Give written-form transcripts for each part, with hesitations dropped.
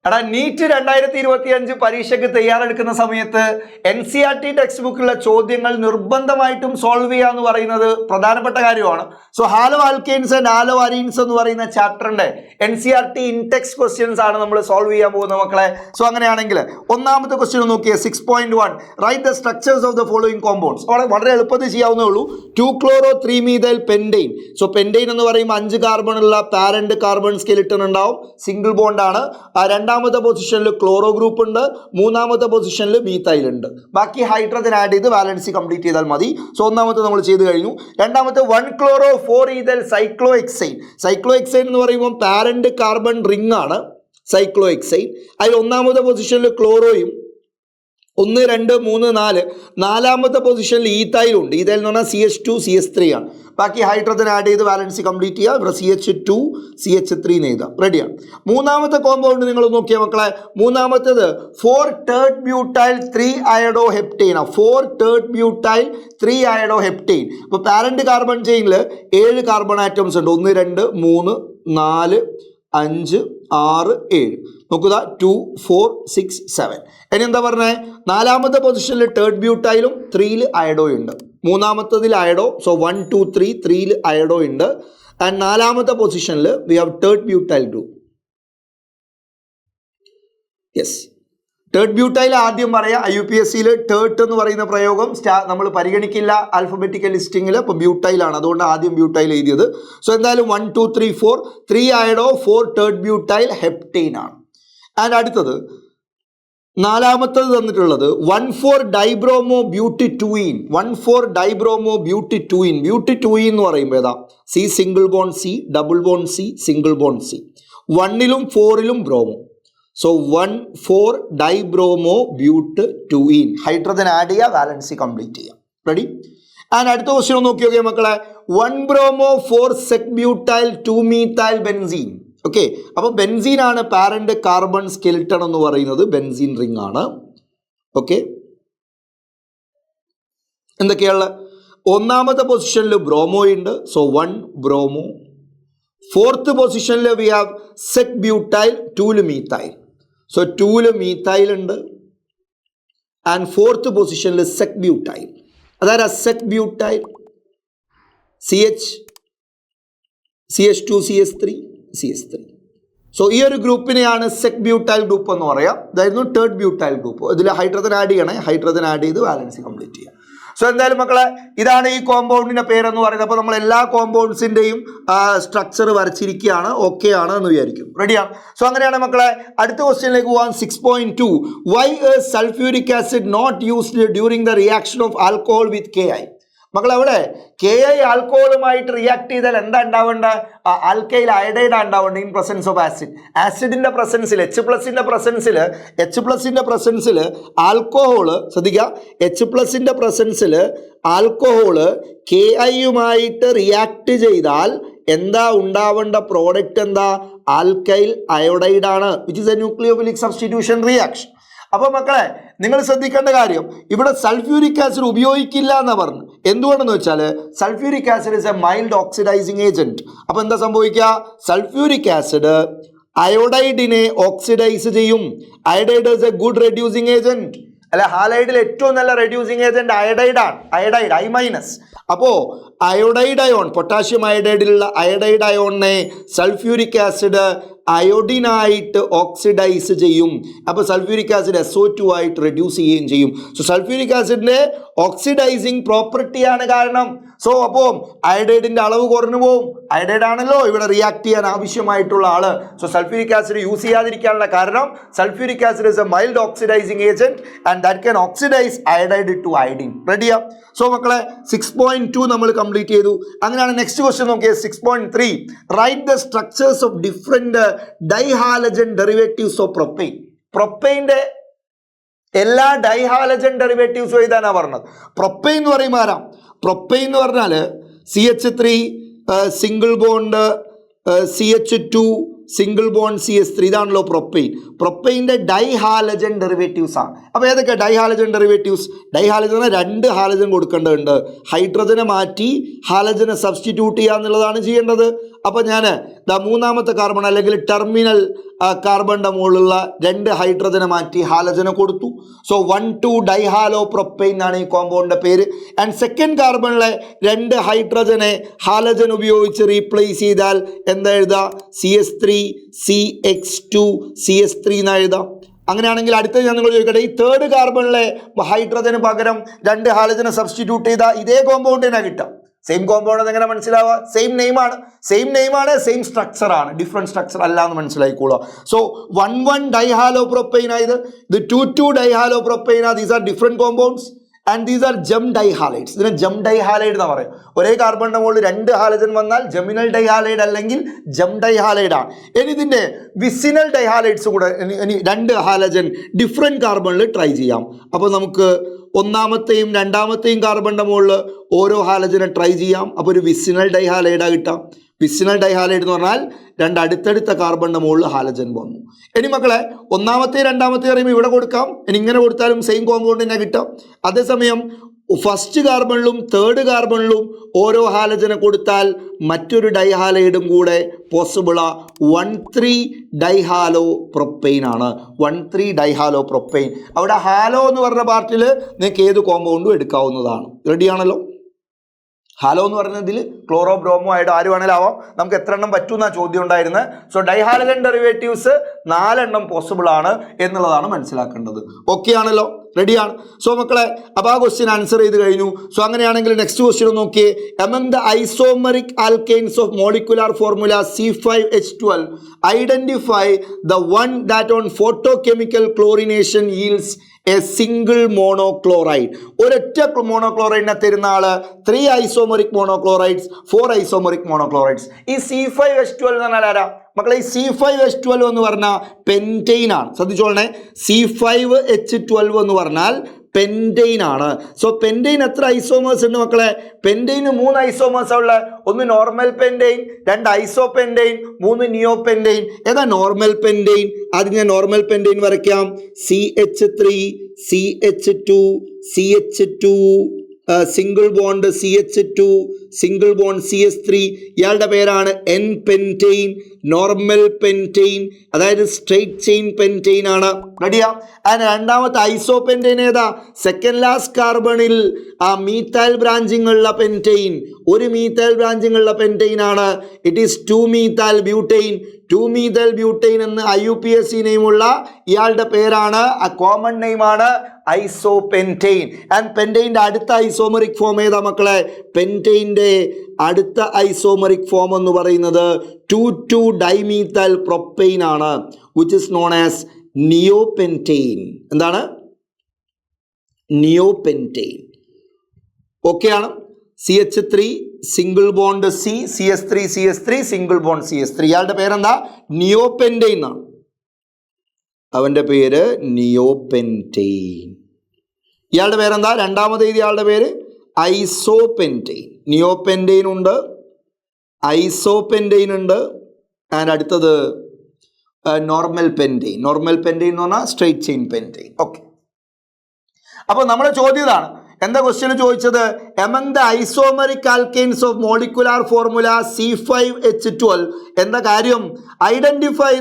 എടാ നീറ്റ് 2025 പരീക്ഷയ്ക്ക് തയ്യാറെടുക്കുന്ന സമയത്ത് NCERT ടെക്സ്റ്റ് ബുക്കിലുള്ള ചോദ്യങ്ങൾ നിർബന്ധമായിട്ടും സോൾവ് ചെയ്യുക എന്ന് പറയുന്നത് പ്രധാനപ്പെട്ട കാര്യമാണ്. So haloalkanes and haloarenes എന്ന് പറയുന്ന ചാപ്റ്ററിന്റെ NCERT ഇൻടെക്സ്റ്റ് ക്വസ്റ്റ്യൻസ് ആണ് നമ്മൾ സോൾവ് ചെയ്യാൻ പോകുന്നത് മക്കളെ. സോ അങ്ങനെയാണെങ്കിൽ ഒന്നാമത്തെ ക്വസ്റ്റ്യൻ നോക്കിയേ 6.1 right the structures of the following compounds. വളരെ എളുപ്പത്തിൽ ചെയ്യാവുന്നേ ഉള്ളൂ. 2-chloro-3-methyl pentane. സോ പെൻഡെയിൻ എന്ന് പറയുമ്പോൾ 5 കാർബൺ ഉള്ള പാരന്റ് കാർബൺ സ്കെലിറ്റൺ ഉണ്ടാവും, സിംഗിൾ ബോണ്ട് ആണ്. രണ്ടാമത്തെ പൊസിഷനിൽ ക്ലോറോ ഗ്രൂപ്പ് ഉണ്ട്, മൂന്നാമത്തെ പൊസിഷനിൽ മീഥൈൽ ഉണ്ട്. ബാക്കി ഹൈഡ്രജൻ ആഡ് ചെയ്ത് വാലൻസി കംപ്ലീറ്റ് ചെയ്താൽ മതി. സോ ഒന്നാമത്തെ നമ്മൾ ചെയ്ത് കഴിഞ്ഞു. രണ്ടാമത്തെ 1-chloro-4-ethyl cyclohexane. cyclohexane എന്ന് പറയുമ്പോൾ പാരന്റ് കാർബൺ റിംഗ് ആണ് cyclohexane. അതിൽ ഒന്നാമത്തെ പൊസിഷനിൽ ക്ലോറോയും 1, 2, 3, 4 നാലാമത്തെ പൊസിഷനിൽ ഈത്തൈലുണ്ട്. ഈത്തൈൽ എന്ന് പറഞ്ഞാൽ CH2CH3 ആണ്. ബാക്കി ഹൈഡ്രജൻ ആഡ് ചെയ്ത് വാലൻസി കംപ്ലീറ്റ് ചെയ്യുക. ഇവിടെ CH2CH3 എഴുതാം. റെഡിയാണ്. മൂന്നാമത്തെ കോമ്പൗണ്ട് നിങ്ങൾ നോക്കിയാൽ മക്കളെ, മൂന്നാമത്തേത് 4-tert-butyl-3-iodoheptane. 4-tert-butyl-3-iodoheptane. അപ്പോൾ പാരന്റ് കാർബൺ ചെയിനിൽ 7 കാർബൺ ആറ്റംസ് ഉണ്ട്. 1, 2, 3, 4, 5, 6, 7. നോക്കുക 2, 4, 6, 7. ഇനി എന്താ പറഞ്ഞത്? നാലാമത്തെ പൊസിഷനിൽ ടേർട്ട് ബ്യൂട്ടൈലും 3-ൽ അയഡോ ഉണ്ട്. മൂന്നാമത്തതിൽ അയഡോ. സോ 1, 2, 3 3-ൽ അയഡോ ഉണ്ട്. ആൻഡ് നാലാമത്തെ പൊസിഷനിൽ we have tert butyl group. Yes, tert butyl ആദ്യം പറയാം. IUPSCയിൽ ടേർട്ട് എന്ന് പറയുന്ന പ്രയോഗം നമ്മൾ പരിഗണിക്കില്ല ആൽഫബറ്റിക്കൽ ലിസ്റ്റിങ്ങിൽ. അപ്പോൾ ബ്യൂട്ടൈലാണ്, അതുകൊണ്ട് ആദ്യം ബ്യൂട്ടൈൽ എഴുതിയത്. സോ എന്തായാലും 1, 2, 3, 4 3 അയഡോ 4 ടേർട്ട് ബ്യൂട്ടൈൽ ഹെപ്റ്റെയിൻ ആണ്. ആൻഡ് അടുത്തത് നാലാമത്തത് തന്നിട്ടുള്ളത് 1,4-dibromo-butituene. 1,4-dibromo-butituene. ബ്യൂട്ടിറ്റൂയിൻ എന്ന് പറയുമ്പോൾ ഏതാ? C single bond C, double bond C, single bond C. 1-ലും 4-ലും bromo. So 1,4-dibromo-butituene. Hydrogen add ചെയ്യുക, വാലൻസി കംപ്ലീറ്റ് ചെയ്യുക. റെഡി? ആൻഡ് അടുത്ത ക്വസ്റ്റ്യൻ നോക്കി നോക്കിയാൽ മക്കളെ, 1-bromo-4-sec-butyl-2-methyl-benzene. ഓക്കെ, അപ്പോൾ ബെൻസീൻ ആണ് പാരന്റ് കാർബൺ സ്കെലിറ്റൺ എന്ന് പറയുന്നത്. ബെൻസീൻ റിംഗ് ആണ്. ഓക്കെ, എന്തൊക്കെയാണ്? ഒന്നാമത്തെ പൊസിഷനിൽ ബ്രോമോ ഉണ്ട്. So 1 bromo. ഫോർത്ത് പൊസിഷനിൽ വി ഹാവ് സെക് ബ്യൂട്ടൈൽ 2-ൽ മീഥൈൽ. സോ 2-ൽ മീഥൈൽ ഉണ്ട്. ആൻഡ് ഫോർത്ത് പൊസിഷനിൽ സെക് ബ്യൂട്ടൈൽ. അതായത് sec butyl CH2CH3 CH3. So ഈ ഒരു ഗ്രൂപ്പിനെയാണ് സെക് ബ്യൂട്ടൈൽ ഗ്രൂപ്പ് എന്ന് പറയാം. ഇതായിരുന്നു ടേർട്ട് ബ്യൂട്ടൈൽ ഗ്രൂപ്പ്. ഇതിൽ ഹൈഡ്രജൻ ആഡ് ചെയ്യണേ. ഹൈഡ്രജൻ ആഡ് ചെയ്ത് വാലൻസി കംപ്ലീറ്റ് ചെയ്യുക. സോ എന്തായാലും മക്കളെ, ഇതാണ് ഈ കോമ്പൗണ്ടിന്റെ പേരെന്ന് പറയുന്നത്. അപ്പോൾ നമ്മൾ എല്ലാ കോമ്പൗണ്ട്സിന്റെയും സ്ട്രക്ചർ വരച്ചിരിക്കുകയാണ്. ഓക്കെ ആണ് എന്ന് വിചാരിക്കും. റെഡിയാണ്? സോ അങ്ങനെയാണ് മക്കളെ. അടുത്ത ക്വസ്റ്റ്യനിലേക്ക് പോകാൻ 6.2 why sulphuric acid not used during the reaction of alcohol with KI. മക്കൾ അവിടെ KI ആൽക്കഹോളുമായിട്ട് റിയാക്ട് ചെയ്താൽ എന്താ ഉണ്ടാവേണ്ട? ആൽക്കൈൽ അയഡൈഡ് ഉണ്ടാവേണ്ടത് ഇൻ പ്രസൻസ് ഓഫ് ആസിഡ്. ആസിഡിന്റെ പ്രസൻസിൽ H പ്ലസിന്റെ പ്രസൻസിൽ ആൽക്കഹോള്, ശ്രദ്ധിക്കുക, H+ പ്രസൻസിൽ ആൽക്കഹോള് KIയുമായിട്ട് റിയാക്ട് ചെയ്താൽ എന്താ ഉണ്ടാവേണ്ട പ്രോഡക്റ്റ്? എന്താ? ആൽക്കൈൽ അയോഡൈഡ് ആണ്, which is a nucleophilic substitution reaction. അപ്പോൾ മക്കളെ, നിങ്ങൾ ശ്രദ്ധിക്കേണ്ട കാര്യം, ഇവിടെ സൾഫ്യൂരിക് ആസിഡ് ഉപയോഗിക്കില്ല എന്ന് പറഞ്ഞു. എന്തുകൊണ്ടെന്ന് വെച്ചാൽ sulphuric acid is a mild oxidising agent. അപ്പോൾ എന്താ സംഭവിക്കുക? സൾഫ്യൂരിക് ആസിഡ് അയോഡൈഡിനെ ഓക്സിഡൈസ് ചെയ്യും. Iodide is a good reducing agent. അല്ല, ഹാലൈഡിൽ ഏറ്റവും നല്ല റെഡ്യൂസിങ് ഏജന്റ് അയഡൈഡ് ആണ്. Iodide I-. അപ്പോൾ അയോഡൈഡ് അയോൺ, പൊട്ടാഷ്യം അയഡൈഡിലുള്ള അയഡൈഡ് അയോണിനെ സൾഫ്യൂരിക് ആസിഡ് അയോഡിനായിട്ട് ഓക്സിഡൈസ് ചെയ്യും. അപ്പോൾ സൾഫ്യൂരിക് ആസിഡ് SO2 ആയിട്ട് റെഡ്യൂസ് ചെയ്യുകയും ചെയ്യും. സോ സൾഫ്യൂരിക് ആസിഡിന്റെ ഓക്സിഡൈസിങ് പ്രോപ്പർട്ടിയാണ് കാരണം. സോ അപ്പോൾ അയഡൈഡിന്റെ അളവ് കുറഞ്ഞു പോകും. അയഡൈഡ് ആണല്ലോ ഇവിടെ റിയാക്ട് ചെയ്യാൻ ആവശ്യമായിട്ടുള്ള ആള്. സോ സൾഫ്യൂരിക് ആസിഡ് യൂസ് ചെയ്യാതിരിക്കാനുള്ള കാരണം, sulphuric acid is a mild oxidising agent and that can oxidise iodide to iodine. റെഡിയാ? സോ മക്കളെ 6.2 നമ്മൾ കംപ്ലീറ്റ് ചെയ്തു. അങ്ങനെയാണ് നെക്സ്റ്റ് ക്വസ്റ്റ്യൻ നോക്കിയത് 6.3 write the structures of different dihalogen derivatives of propyne. പ്രൊപ്പൈൻ്റെ എല്ലാ ഡൈഹാലജൻ ഡെറിവേറ്റീവ്സും എഴുതാനാണ് പറഞ്ഞത്. പ്രൊപ്പൈൻ എന്ന് പറയുമ്പോൾ ആരാ? പ്രൊപ്പൈൻ എന്ന് പറഞ്ഞാൽ CH3 single bond CH2 single bond CH3, ഇതാണല്ലോ പ്രൊപ്പൈൻ. പ്രൊപ്പൈൻ്റെ ഡൈഹാലജൻ ഡെറിവേറ്റീവ്സ് ആണ്. അപ്പോൾ ഏതൊക്കെ ഡൈഹാലജൻ ഡെറിവേറ്റീവ്സ്? ഡൈഹാലജന് 2 ഹാലജൻ കൊടുക്കേണ്ടതുണ്ട്. ഹൈഡ്രജനെ മാറ്റി ഹാലജനെ സബ്സ്റ്റിറ്റ്യൂട്ട് ചെയ്യുക എന്നുള്ളതാണ് ചെയ്യേണ്ടത്. അപ്പോൾ ഞാൻ മൂന്നാമത്തെ കാർബൺ അല്ലെങ്കിൽ ടെർമിനൽ കാർബണിൻ്റെ മുകളിലുള്ള 2 ഹൈഡ്രജനെ മാറ്റി ഹാലജനെ കൊടുത്തു. സോ 1,2 ഡൈഹാലോ പ്രൊപ്പൈൻ എന്നാണ് ഈ കോമ്പൗണ്ടിൻ്റെ പേര്. ആൻഡ് സെക്കൻഡ് കാർബണിലെ 2 ഹൈഡ്രജനെ ഹാലജൻ ഉപയോഗിച്ച് റീപ്ലേസ് ചെയ്താൽ എന്താ എഴുതുക? CH3 CH2 CH3 എന്ന് എഴുതാം. അങ്ങനെയാണെങ്കിൽ അടുത്ത ഞാൻ നിങ്ങൾ ചോദിക്കട്ടെ, ഈ തേർഡ് കാർബണിലെ ഹൈഡ്രജന് പകരം 2 ഹാലജനെ സബ്സ്റ്റിറ്റ്യൂട്ട് ചെയ്താൽ ഇതേ കോമ്പൗണ്ടിനെ കിട്ടാം. സെയിം കോമ്പൗണ്ട് എങ്ങനെ മനസ്സിലാവുക? സെയിം നെയിമാണ്, സെയിം സ്ട്രക്ചറാണ്, ഡിഫറെൻറ്റ് സ്ട്രക്ചർ അല്ല എന്ന് മനസ്സിലായിക്കോളുക. സോ 1,1 ഡൈഹാലോ പ്രൊപ്പൈൻ ആയത്, ഇത് 2,2 dihalo propyne. These are different compounds and these are ജം ഡൈഹാലൈഡ്സ്. ഇതിനെ ജം ഡൈഹാലൈഡ് എന്ന് പറയും. ഒരേ കാർബണിൻ്റെ മുകളിൽ 2 ഹാലജൻ വന്നാൽ ജമിനൽ ഡൈഹാലൈഡ് അല്ലെങ്കിൽ ജം ഡൈഹാലൈഡ് ആണ്. ഇനി ഇതിൻ്റെ വിസിനൽ ഡൈഹാലൈഡ്സ് കൂടെ 2 ഹാലജൻ ഡിഫറെൻറ്റ് കാർബണിൽ ട്രൈ ചെയ്യാം. അപ്പോൾ നമുക്ക് ഒന്നാമത്തെയും രണ്ടാമത്തെയും കാർബണിൻ്റെ മുകളിൽ ഓരോ ഹാലജനെ ട്രൈ ചെയ്യാം. അപ്പോൾ ഒരു വിസിനൽ ഡൈഹാലൈഡാണ് കിട്ടാം. വിസിനൽ ഡൈഹാലൈഡ് എന്ന് പറഞ്ഞാൽ 2 അടുത്തടുത്ത കാർബണിൻ്റെ മുകളിൽ ഹാലജൻ വന്നു. ഇനി മക്കളെ, ഒന്നാമത്തെ രണ്ടാമത്തെ പറയുമ്പോൾ ഇവിടെ കൊടുക്കാം, ഇനി ഇങ്ങനെ കൊടുത്താലും സെയിം കോമ്പൗണ്ട് തന്നെ കിട്ടാം. അതേസമയം ഫസ്റ്റ് കാർബണിലും തേർഡ് കാർബണിലും ഓരോ ഹാലജനെ കൊടുത്താൽ മറ്റൊരു ഡൈഹാലൈഡും കൂടെ പോസിബിളാ. 1,3 ഡൈഹാലോ പ്രൊപ്പൈൻ ആണ്. 1,3 ഡൈഹാലോ പ്രൊപ്പൈൻ. അവിടെ ഹാലോ എന്ന് പറഞ്ഞ പാർട്ടിൽ നിങ്ങൾക്ക് ഏത് കോമ്പൗണ്ടും എടുക്കാവുന്നതാണ്. റെഡിയാണല്ലോ? ഹാലോ എന്ന് പറഞ്ഞതിൽ ക്ലോറോ ബ്രോമോ ആയിട്ട് ആര് വേണേലും ആവാം. നമുക്ക് എത്ര എണ്ണം പറ്റുമെന്നാണ് ചോദ്യം ഉണ്ടായിരുന്നത്. സോ ഡൈഹാലജൻ ഡെറിവേറ്റീവ്സ് 4 എണ്ണം പോസിബിൾ ആണ് എന്നുള്ളതാണ് മനസ്സിലാക്കേണ്ടത്. ഓക്കെ ആണല്ലോ? റെഡിയാണ്? സോ മക്കളെ, അപ്പോൾ ആ ക്വസ്റ്റ്യൻ ആൻസർ ചെയ്ത് കഴിഞ്ഞു. സോ അങ്ങനെയാണെങ്കിൽ നെക്സ്റ്റ് ക്വസ്റ്റ്യൻ നോക്കിയേ. Among the isomeric alkanes of molecular formula C5H12 identify the one that on photochemical chlorination yields a single monochloride. ഒരൊറ്റ മോണോക്ലോറൈഡിനെ തരുന്ന ആള് 3 ഐസോമെറിക് മോണോക്ലോറൈഡ്സ്, 4 ഐസോമെറിക് മോണോക്ലോറൈഡ്സ്. ഈ C5H12 എന്ന് പറഞ്ഞാൽ ആരാ മക്കളെ? ഈ C5H12 എന്ന് പറഞ്ഞാൽ പെൻറ്റെയിൻ ആണ്. ശ്രദ്ധിച്ചോളണേ, C5H12 എന്ന് പറഞ്ഞാൽ പെൻറ്റെയിൻ ആണ്. സോ പെൻറ്റെയിൻ എത്ര ഐസോമേഴ്സ് ഉണ്ട് മക്കളെ? പെൻറ്റെയിന് 3 ഐസോമേഴ്സ് ഉള്ള. ഒന്ന് നോർമൽ പെൻറ്റെയിൻ, 2 ഐസോ പെൻറ്റെയിൻ, 3 നിയോ പെൻറ്റെയിൻ. ഏതാ നോർമൽ പെൻറ്റെയിൻ? ആദ്യം ഞാൻ നോർമൽ പെൻറ്റെയിൻ വരയ്ക്കാം. CH3 CH2 CH2 single bond CH2 single bond CH3. ഇയാളുടെ പേരാണ് N പെൻറ്റെയിൻ, നോർമൽ പെൻറ്റെയിൻ, അതായത് സ്ട്രെയിറ്റ് ചെയിൻ പെൻറ്റെയിൻ ആണ്. റെഡിയാ? അതിന് രണ്ടാമത്തെ ഐസോ പെൻറ്റെയിൻ ഏതാ? സെക്കൻഡ് ലാസ്റ്റ് കാർബണിൽ മീത്തൈൽ ബ്രാഞ്ചിങ് ഉള്ള പെൻറ്റെയിൻ, ഒരു മീത്തൈൽ ബ്രാഞ്ചിങ് ഉള്ള പെൻറ്റെയിൻ ആണ്. It is 2-methyl butane. 2-methyl butane എന്ന് IUPAC നെയിമുള്ള ഇയാളുടെ പേരാണ്, കോമൺ നെയിമാണ് ഐസോപെൻറ്റെയിൻ. ആൻഡ് പെൻറ്റെയിൻ്റെ അടുത്ത ഐസോമെറിക് ഫോം ഏതാ മക്കളെ? പെൻറ്റെയിൻ്റെ അടുത്ത ഐസോമെറിക് ഫോം എന്ന് പറയുന്നത് 2,2 ഡൈമീത്തൈൽ പ്രൊപ്പൈൻ ആണ്, വിച്ച് ഇസ് നോൺ ആസ് നിയോപെൻറ്റെയിൻ. എന്താണ്? നിയോപെൻറ്റെയിൻ. ഓക്കെ ആണ്? CH3 single bond CH3 single bond CH3. ഇയാളുടെ പേരെന്താ? നിയോപെൻറ്റെയിൻ ആണ്. അവൻ്റെ പേര് നിയോപെൻറ്റെയിൻ. ഇയാളുടെ പേരെന്താ? രണ്ടാമത് ഇയാളുടെ പേര് ഐസോപെൻറ്റെയിൻ. നിയോപെൻറ്റെയിൻ ഉണ്ട്, ഐസോപെൻറ്റെയിൻ ഉണ്ട്, ആൻഡ് അടുത്തത് നോർമൽ പെൻറ്റെയിൻ. നോർമൽ പെൻറ്റെയിൻ എന്ന് പറഞ്ഞാൽ സ്ട്രെയിറ്റ് ചെയിൻ പെൻറ്റെയിൻ. ഓക്കെ, അപ്പോൾ നമ്മുടെ ചോദ്യം ഇതാണ്. എന്താ ക്വസ്റ്റ്യൻ ചോദിച്ചത്? Among the isomeric alkanes of molecular formula C5H12 എന്താ കാര്യം? Identify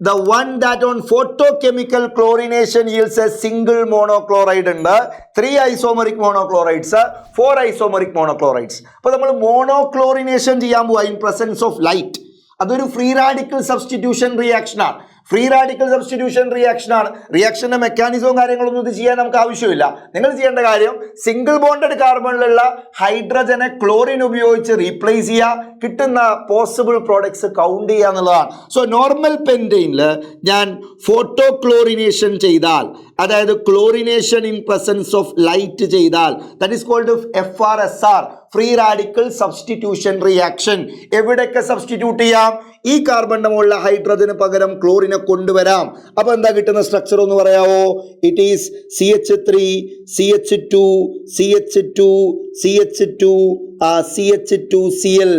the one that on photochemical chlorination yields a single monochloride ഉണ്ട്, 3 isomeric monochlorides, 4 isomeric monochlorides. അപ്പോൾ നമ്മൾ മോണോക്ലോറിനേഷൻ ചെയ്യാൻ പോവാ ഇൻ പ്രസൻസ് ഓഫ് ലൈറ്റ്. അതൊരു ഫ്രീ റാഡിക്കൽ സബ്സ്റ്റിറ്റ്യൂഷൻ റിയാക്ഷനാണ്. Free radical substitution റിയാക്ഷനാണ്. റിയാക്ഷൻ്റെ മെക്കാനിസവും കാര്യങ്ങളൊന്നും ഇത് ചെയ്യാൻ നമുക്ക് ആവശ്യമില്ല. നിങ്ങൾ ചെയ്യേണ്ട കാര്യം സിംഗിൾ ബോണ്ടഡ് കാർബണിലുള്ള ഹൈഡ്രജനെ ക്ലോറിൻ ഉപയോഗിച്ച് റീപ്ലേസ് ചെയ്യുക, കിട്ടുന്ന പോസിബിൾ പ്രോഡക്ട്സ് കൗണ്ട് ചെയ്യുക എന്നുള്ളതാണ്. സോ നോർമൽ പെൻറ്റെയിനിൽ ഞാൻ ഫോട്ടോ ക്ലോറിനേഷൻ ചെയ്താൽ, അതായത് chlorination in presence of light ചെയ്താൽ, that is called FRSR, free radical substitution reaction. എവിടെയൊക്കെ സബ്സ്റ്റിറ്റ്യൂട്ട് ചെയ്യാം? ഈ കാർബണിന്റെ മുകളിലെ ഹൈഡ്രജന് പകരം ക്ലോറിനെ കൊണ്ടുവരാം. അപ്പൊ എന്താ കിട്ടുന്ന സ്ട്രക്ചർ ഒന്ന് പറയാവോ? It is CH3 CH2 CH2 CH2 CH2Cl.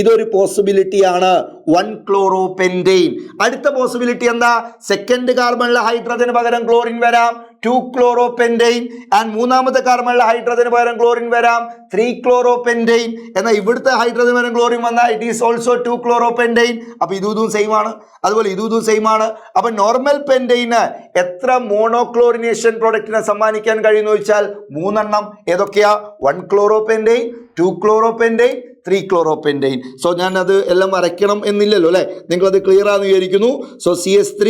ഇതൊരു പോസിബിലിറ്റി ആണ്. 1 ക്ലോറോപെൻറ്റെയിൻ. അടുത്ത പോസിബിലിറ്റി എന്താ? സെക്കൻഡ് കാർബണിലെ ഹൈഡ്രജന് പകരം ക്ലോറിൻ വരാം. 2-chloropentyne ആൻഡ് മൂന്നാമത്തെ കാർബണിലെ ഹൈഡ്രജന് പകരം ക്ലോറിൻ വരാം 3-chloropentyne. എന്നാൽ ഇവിടുത്തെ ഹൈഡ്രജന് പകരം ക്ലോറിൻ വന്നാൽ ഇറ്റ് ഈസ് ഓൾസോ 2-chloropentyne. അപ്പൊ ഇതും സെയിം ആണ്, അതുപോലെ ഇതും സെയിം ആണ്. അപ്പൊ നോർമൽ പെൻറ്റൈന് എത്ര മോണോക്ലോറിനേഷൻ പ്രൊഡക്റ്റിനെ സമ്മാനിക്കാൻ കഴിയുമെന്ന് ചോദിച്ചാൽ 3 എണ്ണം. ഏതൊക്കെയാ? 1-chloropentyne, 2-chloropentyne, 3-chloropentyne. സോ ഞാൻ അത് എല്ലാം വരയ്ക്കണം എന്നില്ലല്ലോ അല്ലെ, നിങ്ങളത് ക്ലിയർ ആണെന്ന് വിചാരിക്കുന്നു. So CH3,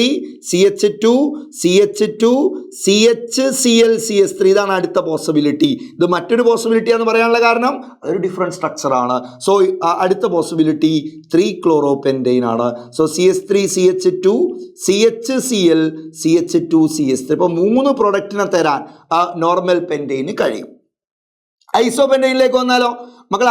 CH2, CH2, CHCl, CH3 ഇതാണ് അടുത്ത പോസിബിലിറ്റി. ഇത് മറ്റൊരു പോസിബിലിറ്റി എന്ന് പറയാനുള്ള കാരണം അതൊരു ഡിഫറെന്റ് സ്ട്രക്ചർ ആണ്. സോ അടുത്ത പോസിബിലിറ്റി 3-chloropentyne ആണ്. So CH3, CH2, CHCl, CH2, CH3. ഇപ്പൊ 3 പ്രൊഡക്റ്റിനെ തരാൻ നോർമൽ പെൻറ്റൈന് കഴിയും. ഐസോപെൻറ്റൈനിലേക്ക് വന്നാലോ മക്കൾ?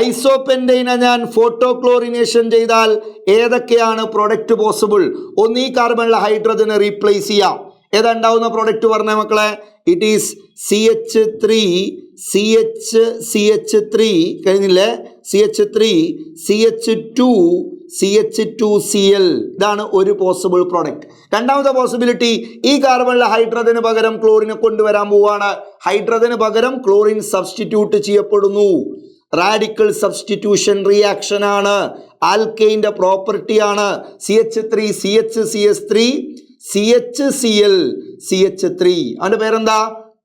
ഐസോപെൻറ്റൈനെ ഞാൻ ഫോട്ടോക്ലോറിനേഷൻ ചെയ്താൽ ഏതൊക്കെയാണ് പ്രൊഡക്റ്റ് പോസിബിൾ? ഒന്ന്, ഈ കാർബണിലെ ഹൈഡ്രജനെ റീപ്ലേസ് ചെയ്യാം. ഏതാ ഉണ്ടാവുന്ന പ്രൊഡക്റ്റ് പറഞ്ഞ മക്കളെ? ഇറ്റ് ഈസ് CH3 കഴിഞ്ഞില്ലേ? CH3, CH2, CH2Cl. ഇതാണ് ഒരു പോസിബിൾ പ്രൊഡക്റ്റ്. രണ്ടാമത്തെ പോസിബിലിറ്റി, ഈ കാർബണിലെ ഹൈഡ്രജന് പകരം ക്ലോറിനെ കൊണ്ടുവരാൻ പോവാണ്. ഹൈഡ്രജന് പകരം ക്ലോറിൻ സബ്സ്റ്റിറ്റ്യൂട്ട് ചെയ്യപ്പെടുന്നു. റാഡിക്കൽ സബ്സ്റ്റിറ്റ്യൂഷൻ റിയാക്ഷൻ ആണ്, ആൽക്കെയിന്റെ പ്രോപ്പർട്ടി ആണ്. CH3, CH3, CHCl, CH3. അവന്റെ പേരെന്താ?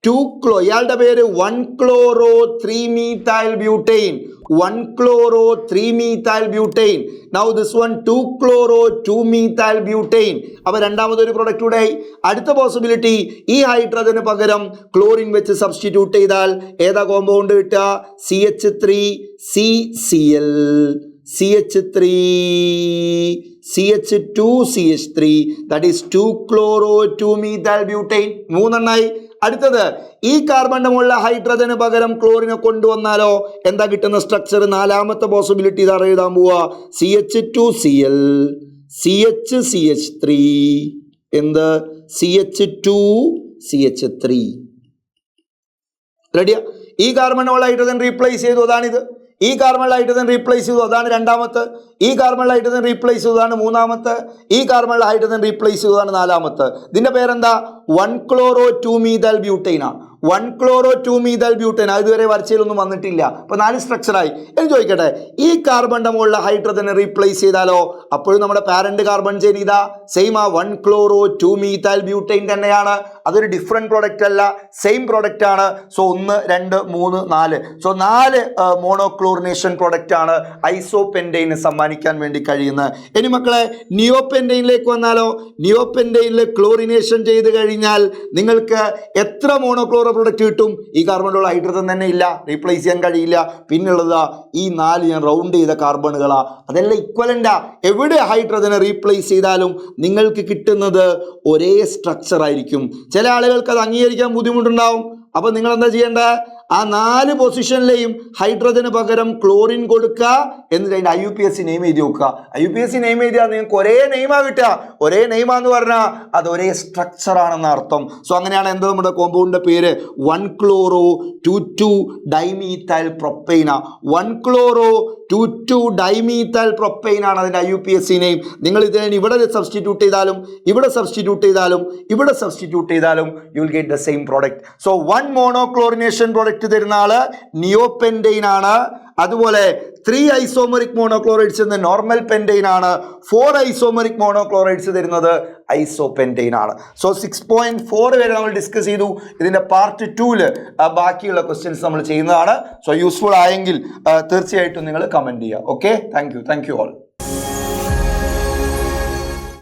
2-chloro. ഇയാളുടെ പേര് 1-chloro-3-methyl-butane. 1-chloro-3-methyl-butane. Now this one 2-chloro-2-methyl-butane. അപ്പൊ രണ്ടാമതൊരു പ്രൊഡക്റ്റ് കൂടെ. അടുത്ത പോസിബിലിറ്റി, ഈ ഹൈഡ്രജന് പകരം ക്ലോറിൻ വെച്ച് സബ്സ്റ്റിറ്റ്യൂട്ട് ചെയ്താൽ ഏതാ കോമ്പൗണ്ട് കിട്ടുക? CH3CCl, CH3, CH2CH3. that is 2-chloro-2-methyl-butane. 3 എണ്ണായി. അടുത്തത്, ഈ കാർബണിന്റെ മുകളിലെ ഹൈഡ്രജന് പകരം ക്ലോറിനെ കൊണ്ടുവന്നാലോ എന്താ കിട്ടുന്ന സ്ട്രക്ചർ? നാലാമത്തെ പോസിബിലിറ്റി ഇതാ എഴുതാൻ പോവാ. CH2Cl, CHCH3, എന്ത്? CH2CH3. റെഡിയാ? ഈ കാർബണിനുള്ള ഹൈഡ്രജൻ റീപ്ലേസ് ചെയ്തു, അതാണിത്. ഈ കാർബണിൽ ഹൈഡ്രജൻ റീപ്ലേസ് ചെയ്തു, അതാണ് രണ്ടാമത്തെ. ഈ കാർബണിൽ ഹൈഡ്രജൻ റീപ്ലേസ് ചെയ്തതാണ് മൂന്നാമത്തെ. ഈ കാർബണിൽ ഹൈഡ്രജൻ റീപ്ലേസ് ചെയ്തതാണ് നാലാമത്തെ. ഇതിന്റെ പേരെന്താ? 1-chloro-2-methyl-butane. 1-chloro-2-methyl-butane. അത് ഇതുവരെ വരച്ചതിലൊന്നും വന്നിട്ടില്ല. അപ്പൊ 4 സ്ട്രക്ചറായി. എന്ന് ചോദിക്കട്ടെ, ഈ കാർബണിന്റെ മുകളിലെ ഹൈഡ്രജനെ റീപ്ലേസ് ചെയ്താലോ? അപ്പോഴും നമ്മുടെ പാരന്റ് കാർബൺ ചെയിൻ ഇതാ സെയിം ആ 1-chloro-2-methyl-butane തന്നെയാണ്. അതൊരു ഡിഫറെന്റ് പ്രോഡക്റ്റ് അല്ല, സെയിം പ്രോഡക്റ്റ് ആണ്. സോ 1, 2, 3, 4. സോ 4 മോണോക്ലോറിനേഷൻ പ്രോഡക്റ്റ് ആണ് ഐസോപെൻറ്റൈന് സമ്മാനിക്കാൻ വേണ്ടി കഴിയുന്നത്. ഇനി മക്കളെ നിയോപെൻറ്റൈനിലേക്ക് വന്നാലോ? നിയോപെൻറ്റൈനിൽ ക്ലോറിനേഷൻ ചെയ്ത് കഴിഞ്ഞാൽ നിങ്ങൾക്ക് എത്ര മോണോക്ലോറോ പ്രൊഡക്റ്റ് കിട്ടും? ഈ കാർബണിലുള്ള ഹൈഡ്രജൻ തന്നെ ഇല്ല, റീപ്ലേസ് ചെയ്യാൻ കഴിയില്ല. പിന്നുള്ളത് ഈ 4 ഞാൻ റൗണ്ട് ചെയ്ത കാർബണുകളാ, അതെല്ലാം ഇക്വലന്റാ. എവിടെ ഹൈഡ്രജനെ റീപ്ലേസ് ചെയ്താലും നിങ്ങൾക്ക് കിട്ടുന്നത് ഒരേ സ്ട്രക്ചർ ആയിരിക്കും. ചില ആളുകൾക്ക് അത് അംഗീകരിക്കാൻ ബുദ്ധിമുട്ടുണ്ടാവും. അപ്പൊ നിങ്ങൾ എന്താ ചെയ്യേണ്ടത്? ആ 4 പൊസിഷനിലെയും ഹൈഡ്രജന് പകരം ക്ലോറിൻ കൊടുക്കുക, എന്നിട്ട് അതിന്റെ IUPAC നെയിം എഴുതി നോക്കുക. IUPAC നെയിം എഴുതിയാൽ നിങ്ങൾക്ക് ഒരേ നെയിമാ കിട്ടുക. ഒരേ നെയിമാന്ന് പറഞ്ഞാൽ അത് ഒരേ സ്ട്രക്ചർ ആണെന്ന് അർത്ഥം. സോ അങ്ങനെയാണ് എന്താ നമ്മുടെ കോമ്പൗണ്ടിന്റെ പേര്? 1-chloro-2,2-dimethyl-propane. 1-chloro-2,2-dimethyl-propane ആണ് അതിന്റെ IUPAC നെയിം. നിങ്ങൾ ഇതിനെ ഇവിടെ സബ്സ്റ്റിറ്റ്യൂട്ട് ചെയ്താലും ഇവിടെ സബ്സ്റ്റിറ്റ്യൂട്ട് ചെയ്താലും ഇവിടെ സബ്സ്റ്റിറ്റ്യൂട്ട് ചെയ്താലും you will get the same product. So 1 monochlorination product തരുന്ന ആള് നിയോപെൻറ്റൈൻ ആണ്. അതുപോലെ 3 ഐസോമറിക് മോണോക്ലോറൈഡ്സ് എന്ന നോർമൽ പെൻറ്റൈൻ ആണ്. 4 ഐസോമറിക് മോണോക്ലോറൈഡ്സ് തരുന്നത് ഐസോപെൻറ്റൈൻ ആണ്. സോ 6.4 വരെ നമ്മൾ ഡിസ്കസ് ചെയ്തു. ഇതിന്റെ പാർട്ട് 2 ബാക്കിയുള്ള ക്വസ്റ്റ്യൻസ് നമ്മൾ ചെയ്യുന്നതാണ്. സോ യൂസ്ഫുൾ ആയെങ്കിൽ തീർച്ചയായിട്ടും നിങ്ങൾ കമന്റ് ചെയ്യുക. Okay, thank you all.